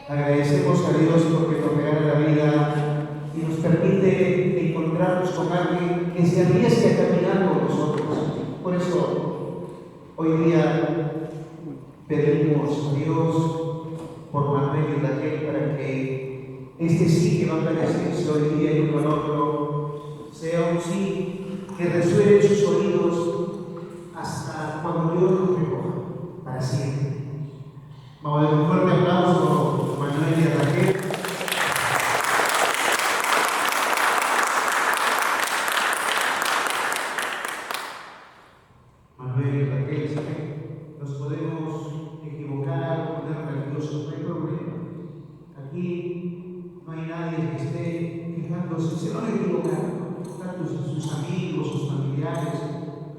Agradecemos a Dios porque nos regala la vida y nos permite encontrarnos con alguien que se arriesgue a caminar con nosotros. Por eso, hoy día pedimos a Dios por Manuel y Raquel para que este sí que va a parecerse hoy día y uno al otro sea un sí que resuene en sus oídos hasta cuando Dios los recoja para siempre. Vamos a dar un fuerte aplauso a Manuel y a Raquel. Manuel y Raquel, ¿saben? Nos podemos equivocar, poner religiosos, no hay problema. Aquí no hay nadie que esté fijándose, se van a equivocar, tanto sus amigos, sus familiares,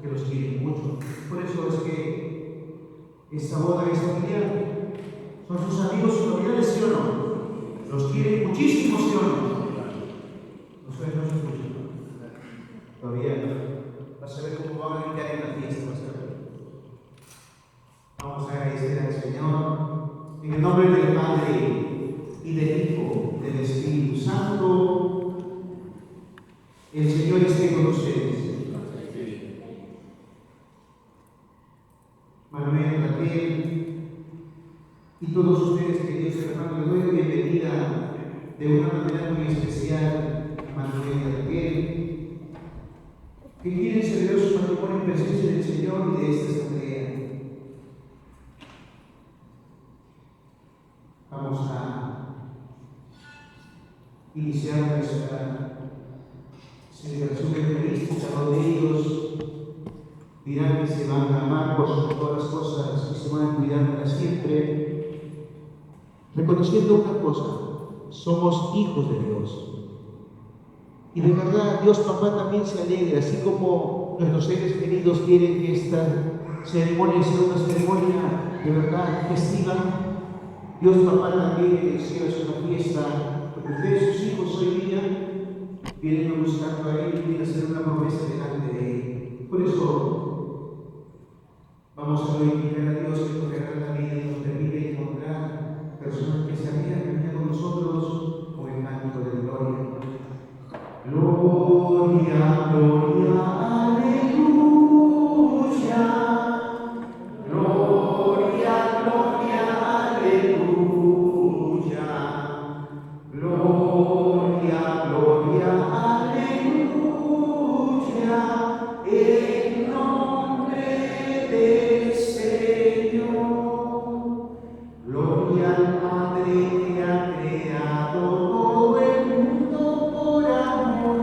que los quieren mucho. Por eso es que esta boda es familiar. ¿Son sus amigos familiares, sí o no? ¿Los quieren muchísimo, sí o no? No sé, no se escucha. Todavía no. Vas a ver cómo van a limpiar en la fiesta, vas a ver. Vamos a agradecer al Señor en el nombre del Padre y del Hijo, del Espíritu Santo. El Señor esté con ustedes. Manuel, Raquel y todos ustedes, queridos hermanos, les doy la bienvenida de una manera muy especial a Manuel y Raquel, que quieren celebrar su matrimonio en presencia del Señor y de esta asamblea. Vamos a iniciar nuestra celebración eucarística. Cada de ellos dirán que se van a amar por sobre todas las cosas y se van a cuidar para siempre, reconociendo una cosa: somos hijos de Dios. Y de verdad, Dios Papá también se alegra, así como nuestros seres queridos quieren que esta ceremonia sea una ceremonia de verdad festiva. Dios Papá también en el cielo es una fiesta, porque ustedes, sus hijos, hoy día vienen a buscarlo a Él y vienen a hacer una promesa delante de Él. Por eso vamos a glorificar a Dios que nos regala la vida y nos permite encontrar personas que se habían caminado con nosotros con el canto de gloria. Gloria, gloria, aleluya. Gloria, gloria, aleluya. Gloria, gloria, aleluya. En nombre del Señor. Gloria al Padre que ha creado todo el mundo por amor.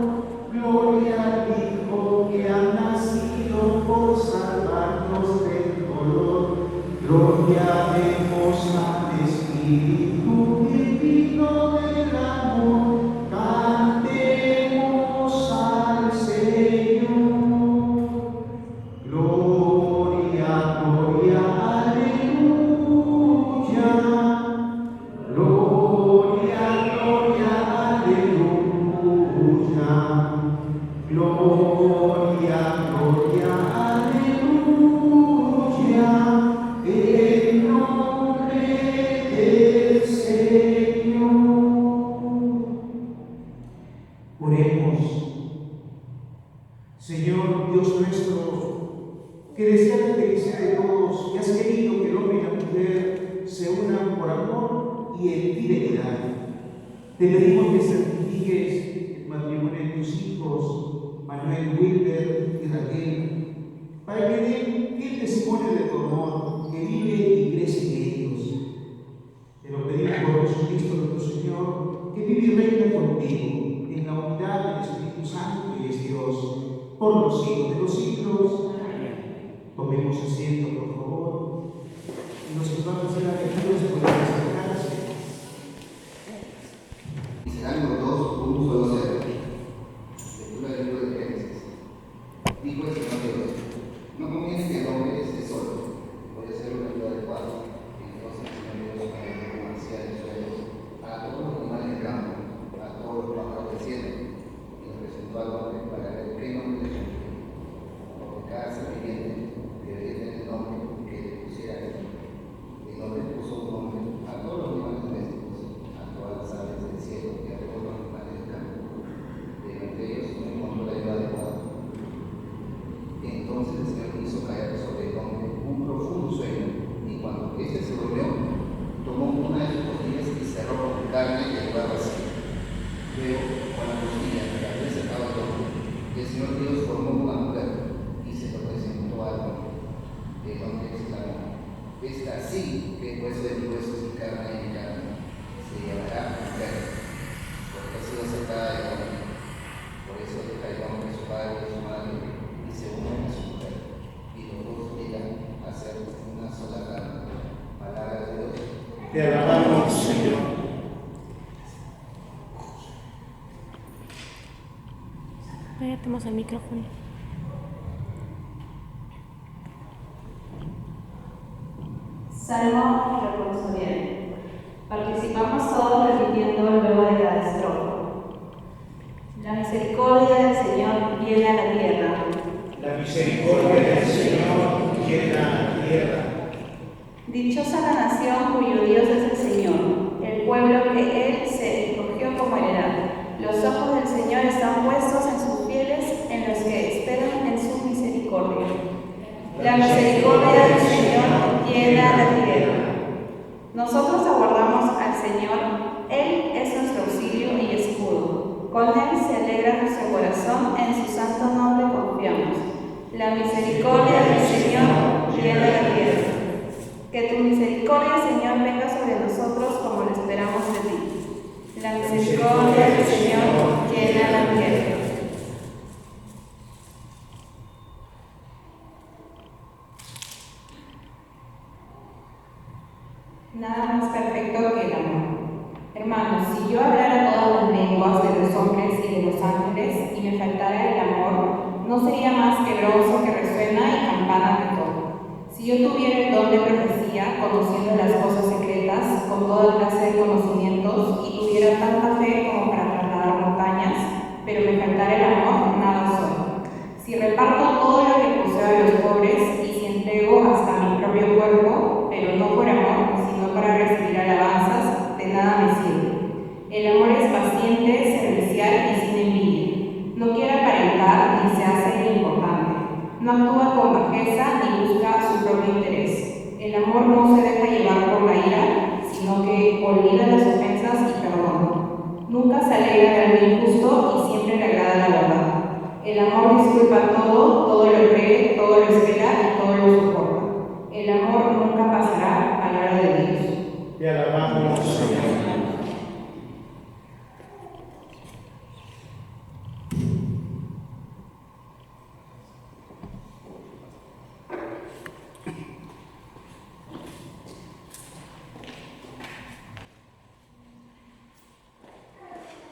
Gloria al Hijo que ha nacido por salvarnos del dolor. Gloria demos al Espíritu divino del amor. Cantemos al Señor. Gloria, gloria, aleluya. Gloria, gloria, aleluya. Gloria, gloria, aleluya. En nombre del Señor. Oremos. Señor Dios nuestro, que deseas la felicidad de todos, que has querido que el hombre y la mujer se unan por amor y en fidelidad, te pedimos que santifiques el matrimonio de tus hijos, Manuel, Wilber y Raquel, para que den el testimonio de tu amor que vive y crece en ellos. Te lo pedimos por Jesucristo nuestro Señor, que vive y reina contigo en la unidad del Espíritu Santo y es Dios, por los siglos de los siglos. Tomemos asiento, por favor, y nos vamos a hacer la lectura de la acercarse. Y serán los dos un solo ser. Lectura del libro de Génesis. Dijo el Señor Dios: no conviene que el hombre esté solo, voy a hacer una ayuda adecuada. Entonces el Señor Dios creó un anciano del suelo, a todos los animales del campo, a todos los pájaros del cielo, y los presentó al hombre para ver qué nombre le pondría. Porque cada ser viviente debería tener el nombre que le pusiera a él. Y no le puso un nombre Acércatemos al micrófono. Salmo responsorial. Participamos todos repitiendo luego de cada estrofa. La misericordia del Señor llena la tierra. La misericordia del Señor llena la tierra. Dichosa la nación cuyo Dios es el Señor, el pueblo que Él se escogió como heredad. Los ojos del Señor están puestos en sus fieles, en los que esperan en su misericordia. La misericordia del Señor llena la tierra. Nosotros aguardamos al Señor, Él es nuestro auxilio y escudo. Con Él se alegra nuestro corazón, en su santo nombre confiamos. La misericordia del Señor llena la tierra. Que tu misericordia, Señor, venga sobre nosotros como lo esperamos de ti. La misericordia del Señor llena la tierra. Nada más perfecto que el amor. Hermanos, si yo hablara todas las lenguas de los hombres y de los ángeles y me faltara el amor, no sería más que bronce que resuena y campana que toca. Si yo tuviera el don de profecía, conociendo las cosas secretas, con toda clase de conocimientos, y tuviera tanta fe como para trasladar montañas, pero me faltara el amor, nada soy. Si reparto todo lo que poseo a los pobres, y si entrego hasta mi propio cuerpo, pero no por amor, sino para recibir alabanzas, de nada me sirve. El amor es paciente, servicial y sin envidia. No quiere aparentar ni se hace el importante. No actúa con bajeza ni busca su propio interés. El amor no se deja llevar por la ira, sino que olvida las ofensas y perdona. Nunca se alegra de algo injusto y siempre le agrada la verdad. El amor disculpa todo, todo lo cree, todo lo espera y todo lo soporta. El amor nunca pasará, palabra de Dios. Te alabamos, Señor.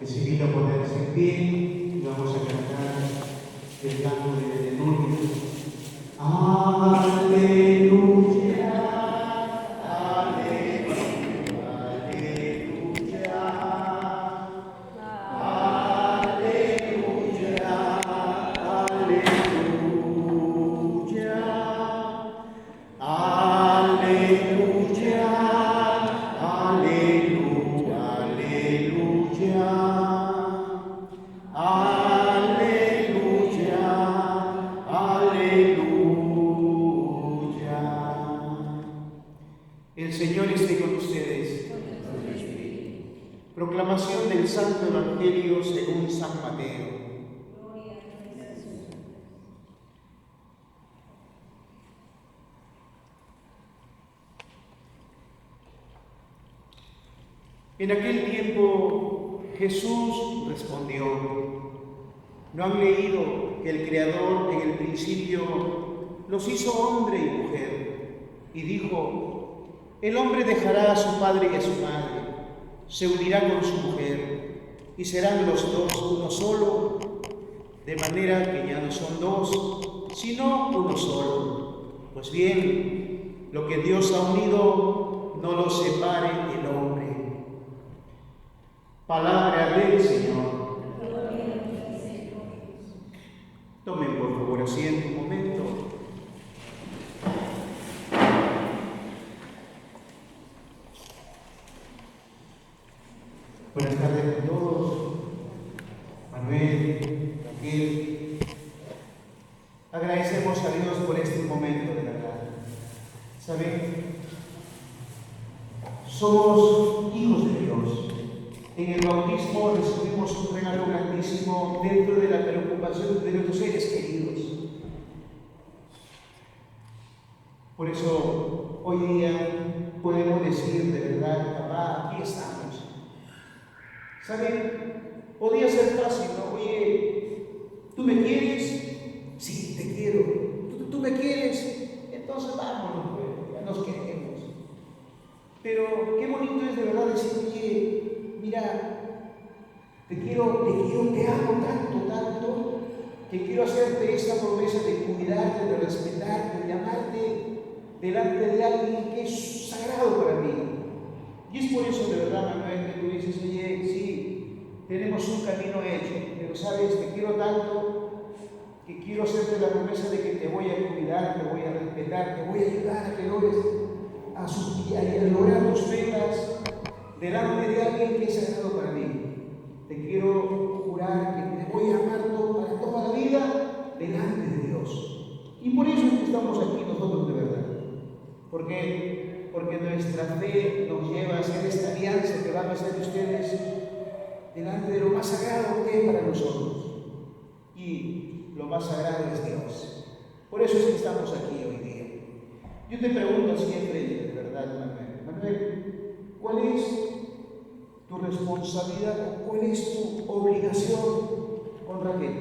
Les invito a ponerse en pie y vamos a cantar el canto de aleluya. Aleluya, aleluya, aleluya, aleluya, aleluya, aleluya, aleluya, aleluya, aleluya. El Señor esté con ustedes. Proclamación del Santo Evangelio según San Mateo. En aquel tiempo Jesús respondió: ¿no han leído que el Creador en el principio los hizo hombre y mujer? Y dijo: el hombre dejará a su padre y a su madre, se unirá con su mujer, y serán los dos uno solo, de manera que ya no son dos, sino uno solo. Pues bien, lo que Dios ha unido, no lo separe el hombre. Palabra del Señor. Tomen por favor asiento un momento. Buenas tardes a todos. Manuel, Raquel. Agradecemos a Dios por este momento de verdad. ¿Saben? Somos hijos de Dios. En el bautismo recibimos un regalo grandísimo dentro de la preocupación de nuestros seres queridos. Por eso hoy día podemos decir de verdad: papá, aquí estamos. ¿Saben? Podría ser fácil, ¿no? Oye, ¿tú me quieres? Sí, te quiero. ¿Tú me quieres? Entonces vámonos, pues, ya nos queremos. Pero qué bonito es de verdad decir: oye, mira, te quiero, te amo tanto, tanto, que quiero hacerte esta promesa de cuidarte, de respetarte, de amarte delante de alguien que es sagrado para mí. Y es por eso, de verdad, Manuel, que tú dices, oye, sí, tenemos un camino hecho, pero sabes, te quiero tanto que quiero hacerte la promesa de que te voy a cuidar, te voy a respetar, te voy a ayudar a que logres a lograr tus metas delante de alguien que es sagrado para mí. Te quiero jurar que te voy a amar para toda la vida delante de Dios. Y por eso es que estamos aquí nosotros de verdad. Porque nuestra fe nos lleva a hacer esta alianza que van a hacer ustedes delante de lo más sagrado que es para nosotros. Y lo más sagrado es Dios. Por eso es que estamos aquí hoy día. Yo te pregunto siempre, de verdad, Manuel, ¿cuál es tu responsabilidad o cuál es tu obligación con Raquel?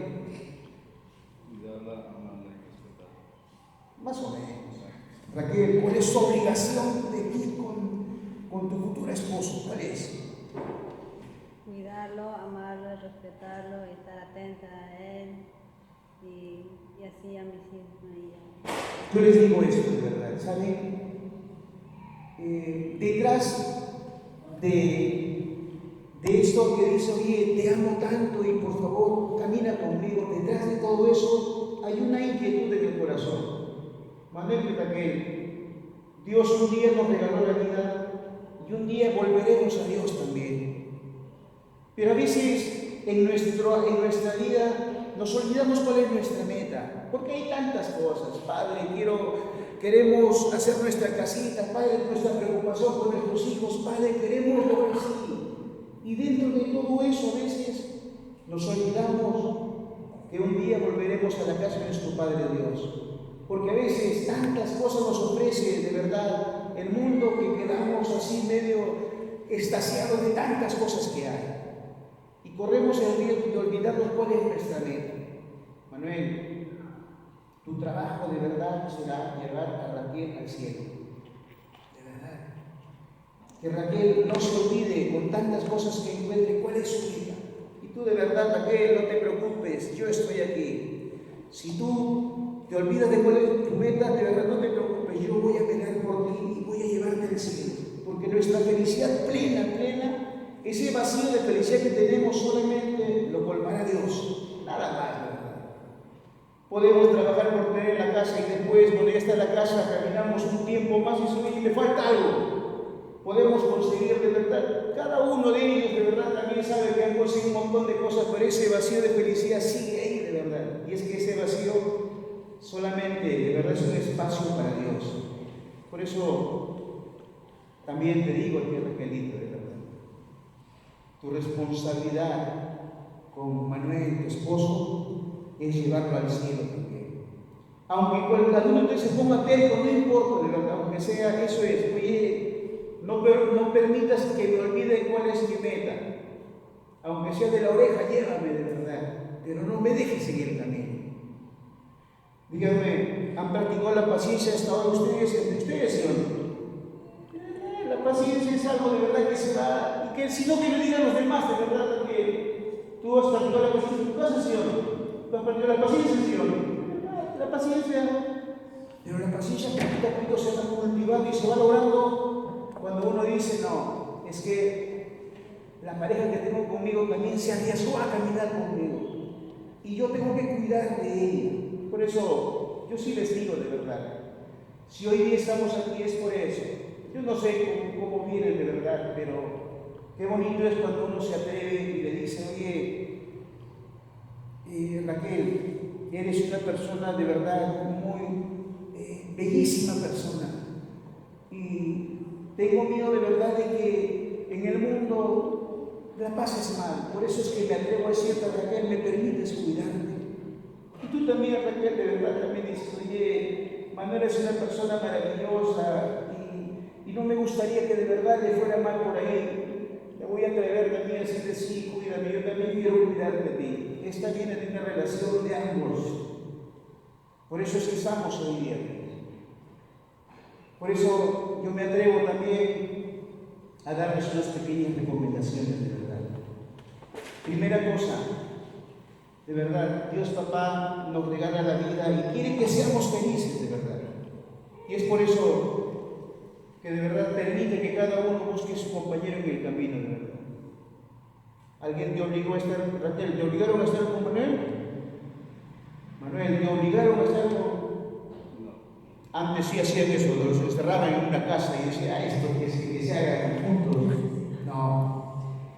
Cuidarla, amarla y respetarla. Más o menos. Raquel, ¿cuál es su obligación de ti con tu futuro esposo? ¿Cuál es? Cuidarlo, amarlo, respetarlo, estar atenta a él y así a mis hijos. Yo les digo esto de verdad, ¿saben? Detrás de esto que dice, oye, te amo tanto y por favor camina conmigo, detrás de todo eso hay una inquietud en el corazón. Manuel y Raquel, Dios un día nos regaló la vida y un día volveremos a Dios también. Pero a veces en nuestra vida nos olvidamos cuál es nuestra meta, porque hay tantas cosas. Padre, queremos hacer nuestra casita, Padre, nuestra preocupación por nuestros hijos, Padre, queremos lograr así. Y dentro de todo eso a veces nos olvidamos que un día volveremos a la casa de nuestro Padre Dios. Porque a veces tantas cosas nos ofrece de verdad el mundo que quedamos así medio extasiados de tantas cosas que hay. Y corremos el riesgo de olvidarnos cuál es nuestra meta. Manuel, tu trabajo de verdad será llevar a Raquel al cielo. De verdad. Que Raquel no se olvide con tantas cosas que encuentre cuál es su vida. Y tú de verdad, Raquel, no te preocupes, yo estoy aquí. Si tú te olvidas de cuál es tu meta, de verdad no te preocupes, yo voy a velar por ti y voy a llevarte al cielo. Porque nuestra felicidad plena, ese vacío de felicidad que tenemos solamente lo colmará Dios, nada más, ¿verdad? Podemos trabajar por tener la casa y después, cuando ya está la casa, caminamos un tiempo más y le falta algo. Podemos conseguir de verdad, cada uno de ellos de verdad también sabe que han conseguido un montón de cosas, pero ese vacío de felicidad sigue ahí de verdad. Y es que ese vacío solamente de verdad es un espacio para Dios. Por eso también te digo a ti, Raquelito, de verdad, tu responsabilidad con Manuel, tu esposo, es llevarlo al cielo también. Aunque cada uno de ustedes se ponga terco, no importa, de verdad, aunque sea, eso es, oye, no permitas que me olvide cuál es mi meta. Aunque sea de la oreja, llévame de verdad, pero no me dejes seguir el camino. Díganme, ¿han practicado la paciencia hasta ahora ustedes entre ustedes, ¿sí o no? La paciencia es algo de verdad que se va, y que si no que le digan los demás, de verdad, porque tú has practicado la paciencia en tu casa, ¿sí o no? ¿Tú has practicado la paciencia, sí o no? La paciencia, pero la paciencia poquito a poquito se va cultivando y se va logrando cuando uno dice, no, es que la pareja que tengo conmigo también se arriesgó a caminar conmigo y yo tengo que cuidar de ella. Por eso, yo sí les digo de verdad, si hoy día estamos aquí es por eso. Yo no sé cómo vienen de verdad, pero qué bonito es cuando uno se atreve y le dice, oye, Raquel, eres una persona de verdad muy bellísima persona. Y tengo miedo de verdad de que en el mundo la pases mal. Por eso es que me atrevo a decirte, Raquel, me permites cuidarte. Y tú también, Raquel, de verdad también dices, oye, Manuel es una persona maravillosa y no me gustaría que de verdad le fuera mal por ahí. Me voy a atrever también a decirle, sí, cuídame, yo también quiero cuidarte de ti. Esta viene de una relación de ambos. Por eso es que estamos hoy día. Por eso yo me atrevo también a darles unas pequeñas recomendaciones de verdad. Primera cosa, De verdad, Dios Papá nos regala la vida y quiere que seamos felices, de verdad. Y es por eso que de verdad permite que cada uno busque su compañero en el camino, de verdad. ¿Alguien te obligó a estar, Raquel, te obligaron a estar con Manuel? Manuel, ¿te obligaron a estar con...? Antes sí hacían eso, los encerraban en una casa y decían, esto que se haga juntos. No.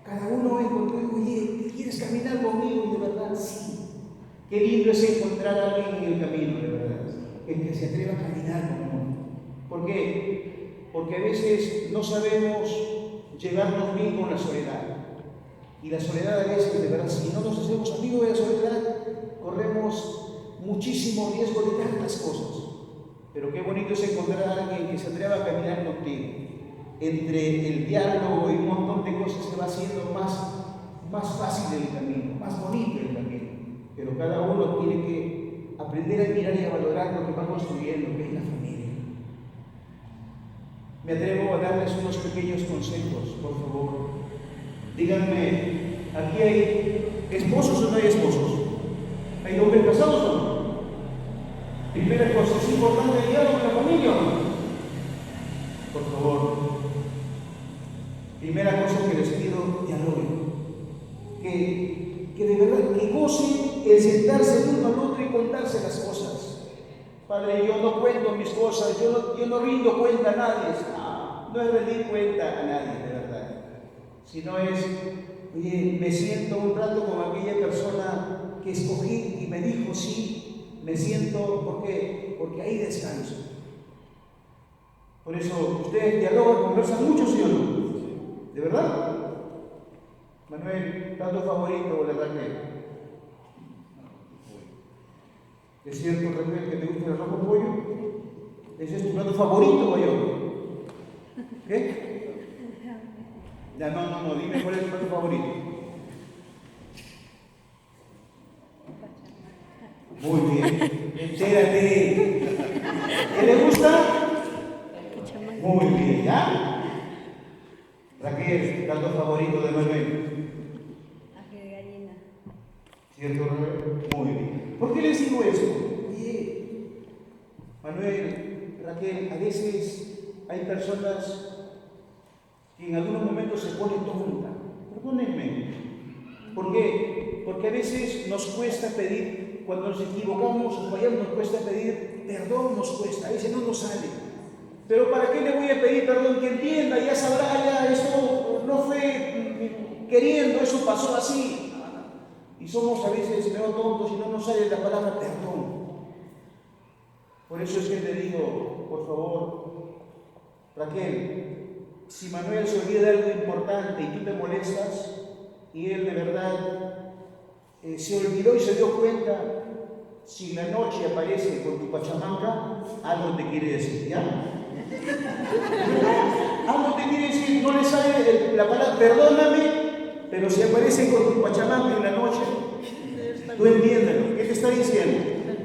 Cada uno encontró, oye, ¿quieres caminar conmigo? Y de verdad, sí. Qué lindo es encontrar a alguien en el camino, de verdad. El que se atreva a caminar con uno. ¿Por qué? Porque a veces no sabemos llevarnos bien con la soledad. Y la soledad a veces, de verdad, si no nos hacemos amigos de la soledad, corremos muchísimo riesgo de tantas cosas. Pero qué bonito es encontrar a alguien que se atreva a caminar contigo. Entre el diálogo y un montón de cosas se va haciendo más fácil el camino, más bonito el camino. Pero cada uno tiene que aprender a mirar y a valorar lo que va construyendo, que es la familia. Me atrevo a darles unos pequeños consejos, por favor. Díganme, ¿aquí hay esposos o no hay esposos? ¿Hay hombres casados o no? Primera cosa, ¿es importante el diálogo en la familia o no? Por favor. Primera cosa que les pido, dialoguen. Que de verdad, que gocen el sentarse el uno al otro y contarse las cosas. Padre, yo no cuento mis cosas, yo no rindo cuenta a nadie. No es rendir cuenta a nadie, de verdad. Sino es, oye, me siento un rato con aquella persona que escogí y me dijo sí. Me siento, ¿por qué? Porque ahí descanso. Por eso, ustedes dialogan, conversan mucho, ¿sí o no? ¿De verdad? Manuel, ¿plato favorito o la Raquel? ¿Es cierto, Raquel, que te gusta el arroz con pollo? ¿Ese es tu plato favorito o yo? ¿Qué? No, dime cuál es tu plato favorito. Muy bien, entérate. ¿Qué le gusta? Muy bien, ¿ya? Raquel, plato favorito de Manuel. Ají de gallina. ¿Cierto, Manuel? Muy bien. ¿Por qué les digo esto? Oye, Manuel, Raquel, a veces hay personas que en algunos momentos se ponen tonta. Perdónenme. ¿Por qué? Porque a veces nos cuesta pedir. Cuando nos equivocamos o fallamos, nos cuesta pedir perdón, nos cuesta, a veces no nos sale. Pero ¿para qué le voy a pedir perdón? Que entienda, ya sabrá, ya esto no fue queriendo, eso pasó así. Y somos a veces medio tontos y no nos sale la palabra perdón. Por eso es que te digo, por favor, Raquel, si Manuel se olvida de algo importante y tú te molestas, y él de verdad se olvidó y se dio cuenta, si la noche aparece con tu pachamanca, algo te quiere decir, ¿ya? Algo te quiere decir, no le sale la palabra perdóname, pero si aparece con tu pachamanca en la noche, tú entiéndelo. ¿Qué te está diciendo?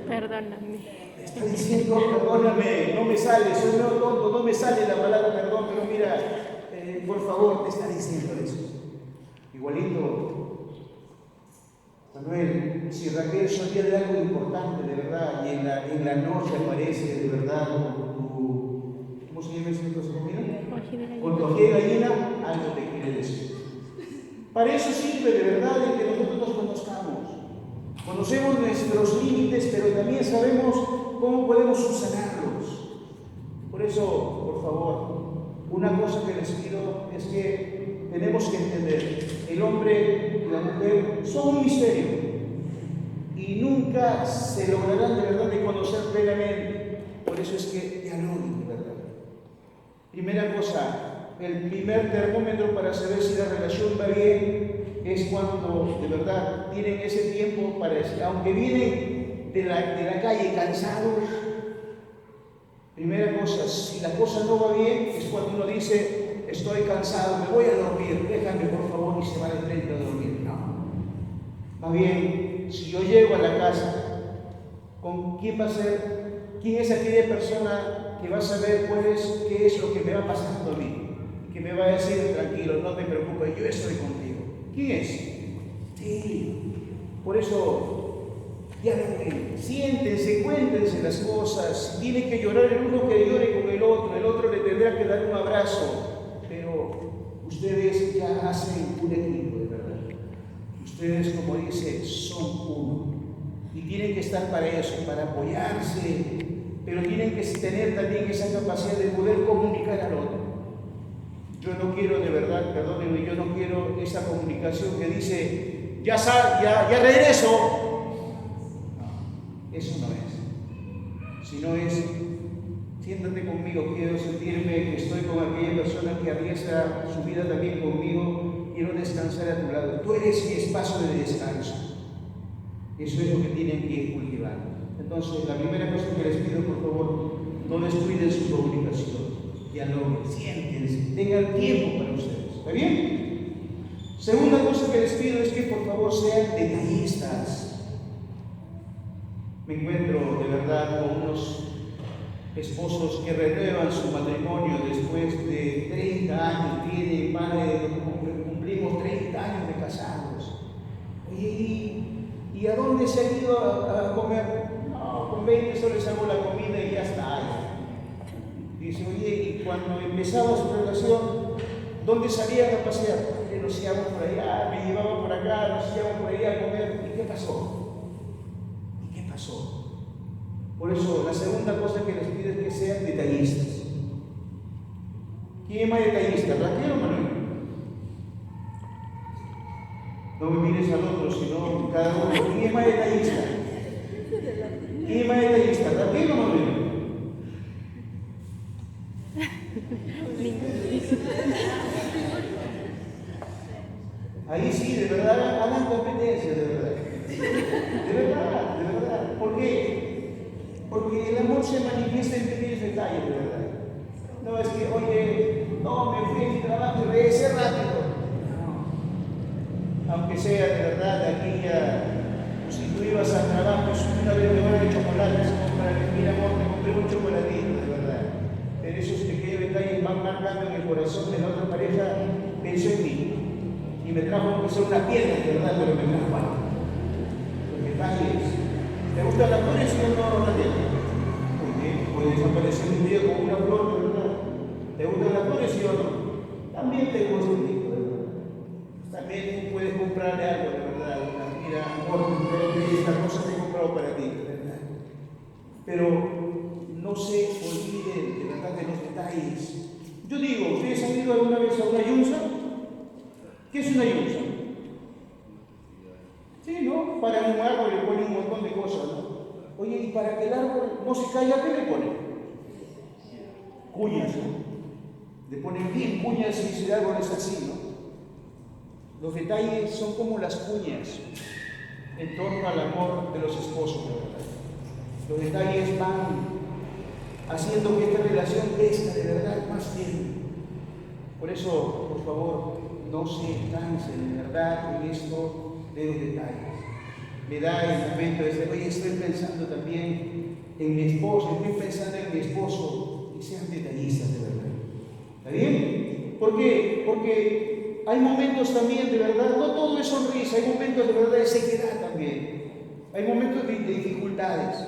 Perdóname. Te está diciendo, perdóname, no me sale, soy medio tonto, no me sale la palabra perdón, pero mira, por favor, te está diciendo eso. Igualito. Manuel, si Raquel se olvida de algo importante, de verdad, y en la noche aparece de verdad con tu, ¿cómo se llama ese cosa comida? Con tu ají de gallina, algo te quiere decir. Para eso sirve de verdad el que nosotros nos conozcamos. Conocemos nuestros límites, pero también sabemos cómo podemos subsanarlos. Por eso, por favor, una cosa que les pido es que tenemos que entender, el hombre y la mujer son un misterio y nunca se lograrán de verdad de conocer plenamente. Por eso es que dialoguen, de verdad. Primera cosa, el primer termómetro para saber si la relación va bien es cuando de verdad tienen ese tiempo para decir, aunque vienen de la calle cansados, primera cosa, si la cosa no va bien es cuando uno dice, estoy cansado, me voy a dormir, déjame por favor, y se va de frente a dormir. No. Más bien, si yo llego a la casa, ¿con quién va a ser? ¿Quién es aquella persona que va a saber qué es lo que me va pasando a mí? Que me va a decir, tranquilo, no te preocupes, yo estoy contigo. ¿Quién es? Sí. Por eso, dialoguen, siéntense, cuéntense las cosas. Si tiene que llorar el uno, que llore con el otro le tendrá que dar un abrazo. Pero ustedes ya hacen un equipo, de verdad. Ustedes, como dice, son uno. Y tienen que estar para eso, para apoyarse, pero tienen que tener también esa capacidad de poder comunicar al otro. Yo no quiero, de verdad, perdónenme, yo no quiero esa comunicación que dice, ya regreso. No, eso no es. Sino es, siéntate conmigo, quiero sentirme que estoy con aquella persona que arriesga su vida también conmigo, quiero descansar a tu lado. Tú eres mi espacio de descanso. Eso es lo que tienen que ir cultivando. Entonces, la primera cosa que les pido, por favor, no descuiden su comunicación. Dialoguen, siéntense, tengan tiempo para ustedes. ¿Está bien? Segunda cosa que les pido es que por favor sean detallistas. Me encuentro de verdad con unos esposos que renuevan su matrimonio después de 30 años. Tienen cumplimos 30 años de casados. ¿Y a dónde se han ido a comer? No, con 20 solo les hago la comida y ya está. Dice, oye, y cuando empezaba su relación, ¿dónde salían a pasear? Nos íbamos por allá, me llevaban por acá, nos íbamos por allá a comer. ¿Y qué pasó? ¿Y qué pasó? Por eso, la segunda cosa que les pido es que sean detallistas. ¿Quién es más detallista, Raquel o Manuel? No me mires al otro, sino cada uno. ¿Quién es más detallista? ¿Quién es más detallista, Raquel o Manuel? Ahí sí, de verdad, hagan competencia, de verdad. De verdad, de verdad. ¿Por qué? Porque el amor se manifiesta en pequeños detalles, de verdad. No es que, oye, no, me fui a mi trabajo y regresé rápido. No. Aunque sea de verdad, aquí ya, si tú ibas al trabajo, una vez me van de chocolates, mira amor, me compré un chocolatito, de verdad. Pero esos pequeños detalles van marcando en el corazón de la otra pareja, pensó en mí. Y me trajo una pierna, de verdad, pero me trajo algo. Los detalles. ¿Te gustan las flores o no, Raquel? Muy bien, puedes aparecer un día con una flor, de verdad. ¿Te gustan las flores o no? También te gusta un tipo, de verdad. También puedes comprarle algo, de verdad. Mira, amor, esta cosa te he comprado para ti, de verdad. Pero no se olviden, de verdad, de los detalles. Yo digo, ¿ustedes han ido alguna vez a una yunza? ¿Qué es una yunza? Sí, ¿no? Para un árbol le ponen un montón de cosas, ¿no? Oye, y para que el árbol no se caiga, ¿qué le ponen? Cuñas, ¿no? Le ponen bien cuñas y ese árbol es así, ¿no? Los detalles son como las cuñas en torno al amor de los esposos, de verdad. Los detalles van haciendo que esta relación crezca de verdad más bien. Por eso, por favor, no se cansen de verdad en esto de los detalles. Me da el momento de decir, oye, estoy pensando también en mi esposo, estoy pensando en mi esposo, y sean detallistas de verdad. ¿Está bien? ¿Por qué? Porque hay momentos también de verdad, no todo es sonrisa, hay momentos de verdad de sequedad también. Hay momentos de dificultades.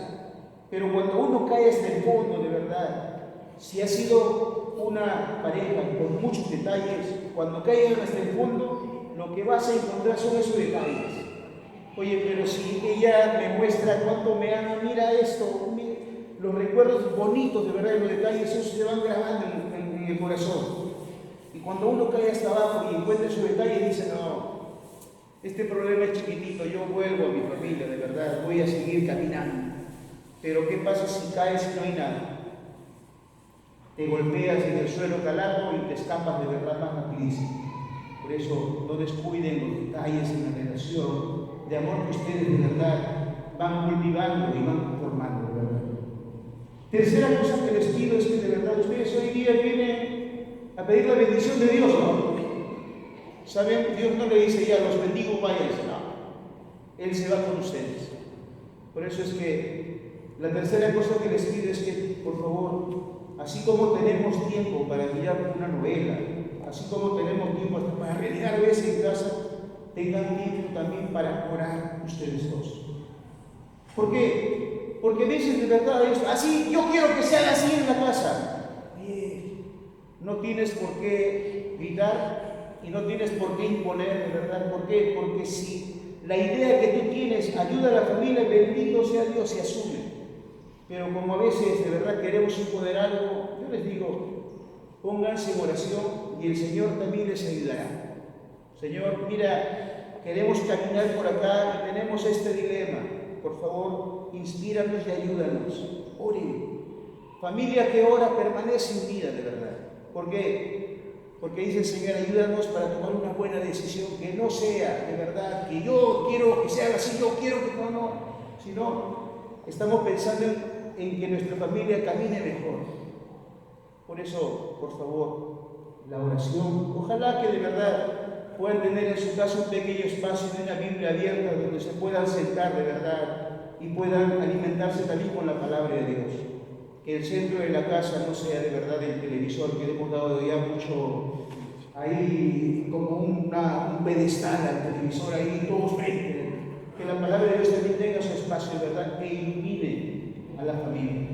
Pero cuando uno cae hasta el fondo de verdad, si ha sido una pareja con muchos detalles, cuando caigan hasta el fondo, lo que vas a encontrar son esos detalles. Oye, pero si ella me muestra cuánto me ama, mira esto, mira, los recuerdos bonitos de verdad, los detalles, esos se van grabando en el corazón. Y cuando uno cae hasta abajo y encuentra esos detalles, dice, no, este problema es chiquitito, yo vuelvo a mi familia, de verdad, voy a seguir caminando. Pero ¿qué pasa si caes y no hay nada? Te golpeas en el suelo calado y te escapas de verdad más rapidísimo. Por eso no descuiden los detalles en la relación de amor que ustedes de verdad van cultivando y van formando, de verdad. Tercera cosa que les pido es que de verdad ustedes hoy día vienen a pedir la bendición de Dios, ¿no? ¿Saben? Dios no le dice ya, los bendigo, váyanse, no. Él se va con ustedes. Por eso es que la tercera cosa que les pido es que, por favor, así como tenemos tiempo para mirar una novela, así como tenemos tiempo hasta para rellenar veces en casa, tengan tiempo también para orar ustedes dos. ¿Por qué? Porque a veces de verdad es así, yo quiero que sea así en la casa. No tienes por qué gritar y no tienes por qué imponer, de verdad. ¿Por qué? Porque si la idea que tú tienes ayuda a la familia, bendito sea Dios, se asume. Pero como a veces de verdad queremos imponer algo, yo les digo, pónganse en oración y el Señor también les ayudará. Señor, mira, queremos caminar por acá y tenemos este dilema. Por favor, inspíranos y ayúdanos. Oren. Familia que ora permanece unida, de verdad. ¿Por qué? Porque dice el Señor, ayúdanos para tomar una buena decisión, que no sea de verdad, que yo quiero que sea así, yo quiero que no, sino estamos pensando en que nuestra familia camine mejor. Por eso, por favor, la oración, ojalá que de verdad puedan tener en su casa un pequeño espacio de una Biblia abierta donde se puedan sentar de verdad y puedan alimentarse también con la palabra de Dios. Que el centro de la casa no sea de verdad el televisor, que le hemos dado ya mucho ahí como un pedestal al televisor ahí todos frente. Que la palabra de Dios también tenga su espacio de verdad e ilumine a la familia.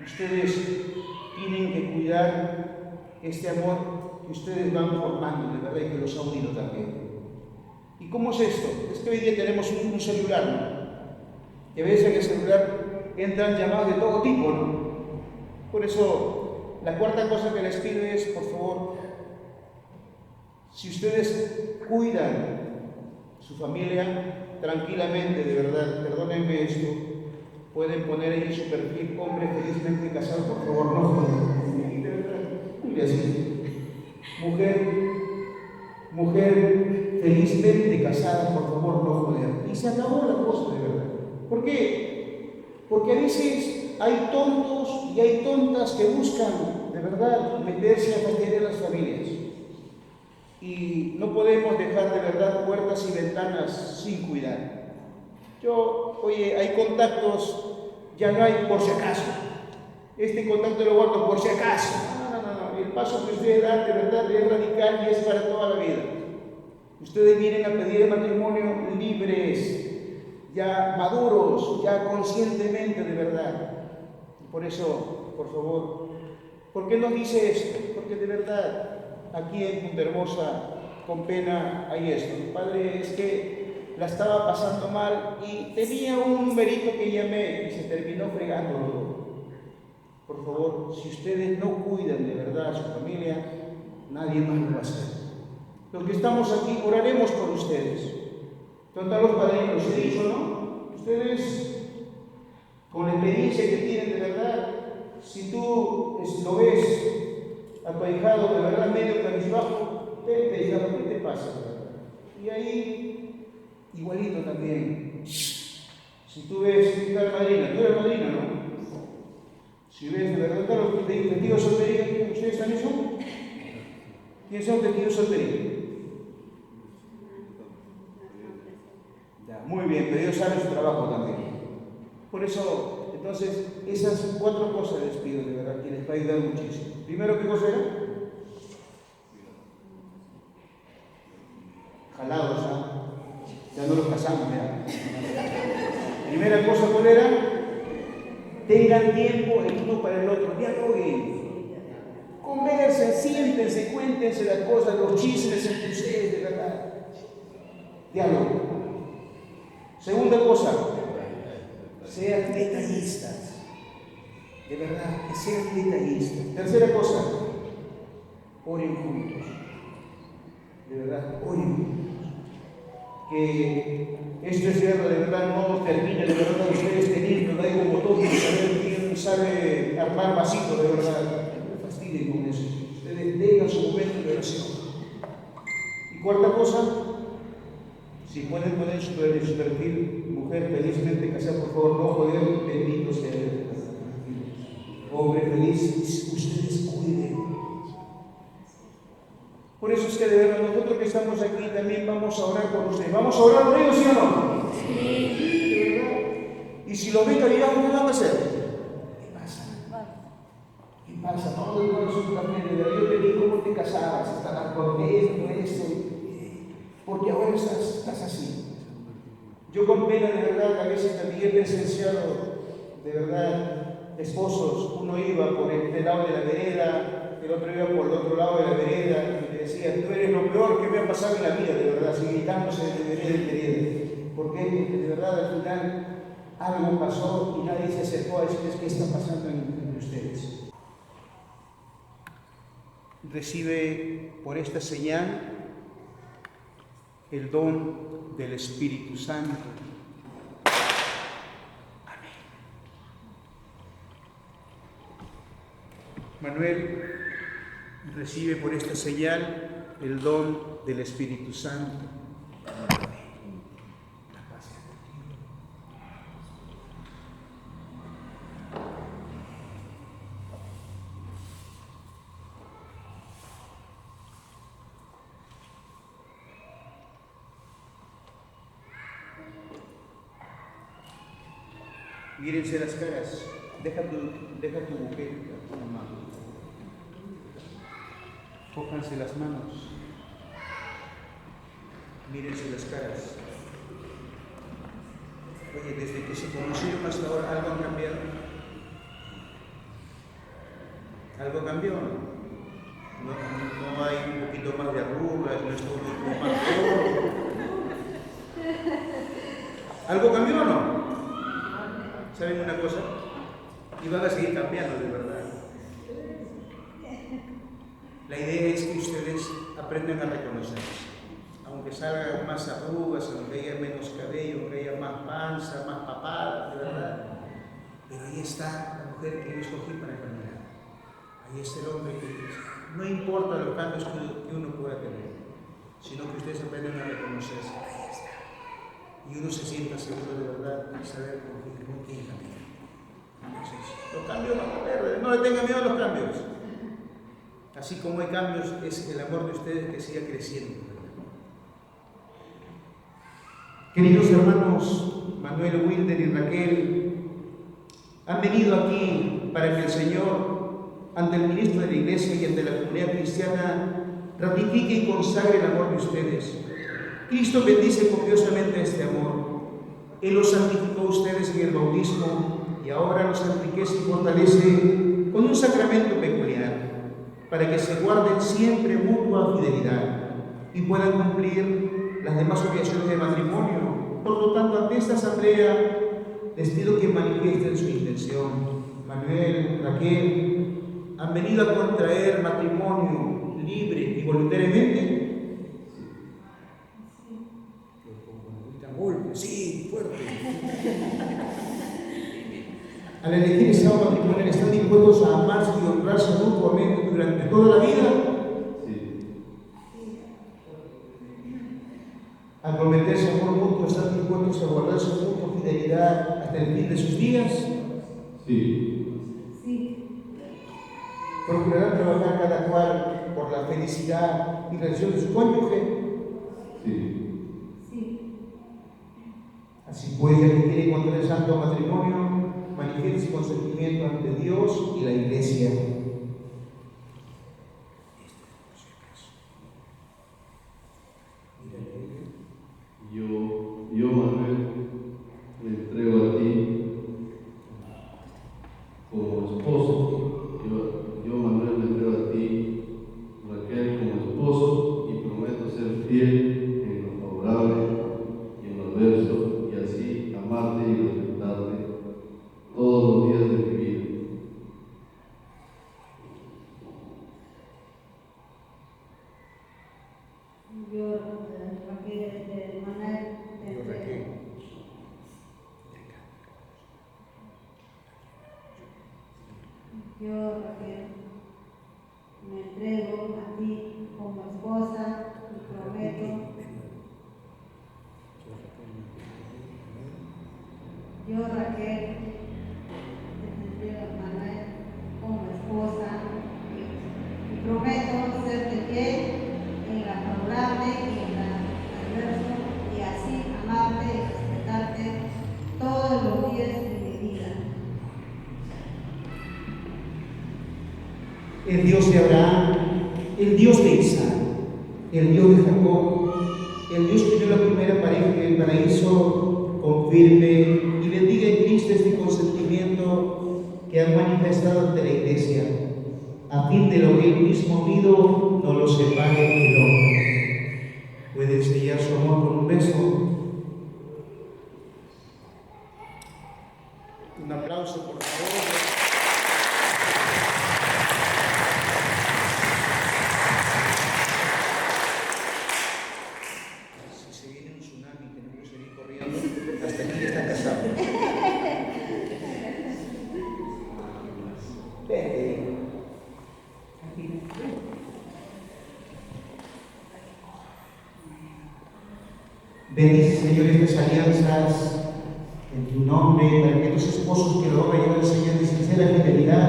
Ustedes tienen que cuidar este amor que ustedes van formando de verdad y que los ha unido también. ¿Y cómo es esto? Es que hoy día tenemos un celular, ¿no? Y a veces en el celular entran llamadas de todo tipo, ¿no? Por eso, la cuarta cosa que les pido es, por favor, si ustedes cuidan su familia tranquilamente, de verdad, perdónenme esto, pueden poner ahí en su perfil, hombre felizmente casado, por favor, no jodan. De verdad, y así. Mujer felizmente casada, por favor, no joder. Y se acabó la cosa, de verdad. ¿Por qué? Porque a veces hay tontos y hay tontas que buscan, de verdad, meterse a fastidiar a las familias. Y no podemos dejar, de verdad, puertas y ventanas sin cuidar. Oye, hay contactos, ya no hay por si acaso. Este contacto lo guardo por si acaso. No. El paso que ustedes dan, de verdad, es radical y es para toda la vida. Ustedes vienen a pedir el matrimonio libres, ya maduros, ya conscientemente, de verdad. Por eso, por favor, ¿por qué nos dice esto? Porque de verdad, aquí en Punta Hermosa, con pena, hay esto. Padre, es que la estaba pasando mal y tenía un numerito que llamé y se terminó fregando todo. Por favor, si ustedes no cuidan de verdad a su familia, nadie más lo va a hacer. Los que estamos aquí, oraremos por ustedes. Tanto a los padrinos, he dicho, ¿no? Ustedes, con la experiencia que tienen de verdad, si tú lo ves a tu ahijado de verdad medio cabizbajo, vete, hijado, ¿qué te pasa? Y ahí, igualito también. Si tú ves, tú eres madrina, ¿no? Si ves de verdad los testigos soltería, ¿ustedes también son? ¿Quiénes son testigos soltería? Muy bien, pero Dios sabe su trabajo también. Por eso, entonces, esas 4 cosas les pido de verdad, que les va a ayudar muchísimo. Primero, ¿qué cosa era? Jalados, ¿ah? Ya no los casamos, ya. Primera cosa, ¿cuál era? Tengan tiempo el uno para el otro, dialoguen. Conversen, siéntense, cuéntense las cosas, los chismes entre ustedes, de verdad. Diálogo. Segunda cosa, sean detallistas. De verdad, que sean detallistas. Tercera cosa, oren juntos. De verdad, oren juntos. Que este encierro de verdad no termine de verdad ustedes teniendo ahí un botón de saber quién sabe armar vasitos, de verdad. No fastidien con eso. Ustedes tengan su momento de oración. Y cuarta cosa, si pueden poner su perfil, mujer felizmente casada, por favor, no joder, bendito sea Dios. Hombre feliz, ustedes cuiden. Por eso es que de verdad nosotros que estamos aquí también vamos a orar por ustedes. ¿Vamos a orar por ellos, sí o no? Sí. ¿De verdad? Y si lo ven calidad, ¿qué van a hacer? ¿Qué pasa? Todo el corazón de la familia. Yo te vi cómo te casabas, estabas contento, eso. Porque ahora Yo con pena, de verdad, a veces también he presenciado, de verdad, esposos, uno iba por este lado de la vereda, el otro iba por el otro lado de la vereda, y le decía, tú eres lo peor que me ha pasado en la vida, de verdad, así gritándose de vereda en vereda. ¿Por qué? Porque de verdad al final algo pasó y nadie se acercó a decirles qué está pasando entre ustedes. Recibe por esta señal el don del Espíritu Santo. Amén. Manuel recibe por esta señal el don del Espíritu Santo. Amén. La paz sea contigo. Mírense las caras, deja tu buquete, mamá. Cójanse las manos, mírense las caras. Oye, desde que se conocieron hasta ahora, ¿algo ha cambiado? ¿Algo cambió? No hay un poquito más de arrugas, no es todo más gordo. ¿Algo cambió o no? ¿Saben una cosa? Y van a seguir cambiando, de verdad. La idea es que ustedes aprendan a reconocerse. Aunque salgan más arrugas, aunque haya menos cabello, aunque haya más panza, más papada, de verdad. Pero ahí está la mujer que yo escogí para caminar. Ahí está el hombre que no importa los cambios que uno pueda tener, sino que ustedes aprendan a reconocerse. Ahí está. Y uno se sienta seguro de verdad y saber con quién camina. Entonces, los cambios van a haber, no le tengan miedo a los cambios. Así como hay cambios, es el amor de ustedes que siga creciendo. Queridos hermanos, Manuel, Wilder y Raquel han venido aquí para que el Señor, ante el ministro de la Iglesia y ante la comunidad cristiana, ratifique y consagre el amor de ustedes. Cristo bendice copiosamente este amor. Él los santificó a ustedes en el bautismo y ahora los enriquece y fortalece con un sacramento peculiar, para que se guarden siempre mutua fidelidad y puedan cumplir las demás obligaciones de matrimonio. Por lo tanto, ante esta asamblea les pido que manifiesten su intención. Manuel, Raquel, ¿han venido a contraer matrimonio libre y voluntariamente? Sí, fuerte. Al elegir estado matrimonial, ¿están dispuestos a amarse y honrarse mutuamente durante toda la vida? Sí. Al prometerse amor mutuo, ¿están dispuestos a guardar su mutua fidelidad hasta el fin de sus días? Sí. ¿Procurarán trabajar cada cual por la felicidad y relación de su cónyuge? Sí. Así pues, ya que quiere encontrar el santo matrimonio, manifieste su consentimiento ante Dios y la Iglesia. Yo, Manuel, me entrego a ti como esposo. Yo, Manuel, me entrego a ti, Raquel, como esposo, y prometo ser fiel en lo favorable y en lo adverso, y así amarte y respetarte todos los días de mi vida. Yo, Raquel, Manuel, Yo, Raquel, me entrego a ti como esposa y prometo. Yo, Raquel, me entrego a Manuel como esposa y prometo serte fiel en la favorable y en la adversa, y así amarte y respetarte todos los días de mi vida. El Dios de Abraham, el Dios de Isaac, el Dios de Jacob, el Dios que dio la primera pareja en el paraíso, confirme y bendiga en Cristo este consentimiento que han manifestado ante la Iglesia, a fin de lo que el mismo unido no lo separe el hombre. Puede sellar su amor con un beso. Un aplauso, por favor. Si se viene un tsunami, tenemos que seguir corriendo hasta aquí está casado. Vete. Bendice, Señor, estas alianzas en tu nombre, para que los esposos que lo vayan a enseñar de sincera fidelidad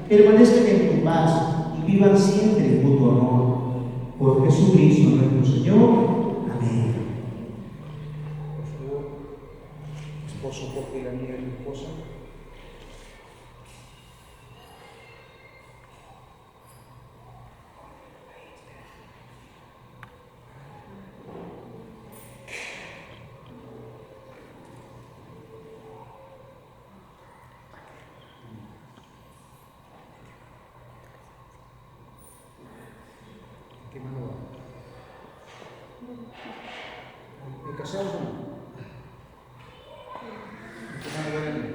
permanezcan en tu paz y vivan siempre en mutuo amor. Por Jesucristo nuestro Señor. Amén. Por favor, esposo, coge la mía de mi esposa. ¿Qué mano va? ¿Me casados o no? ¿Qué mano va a venir?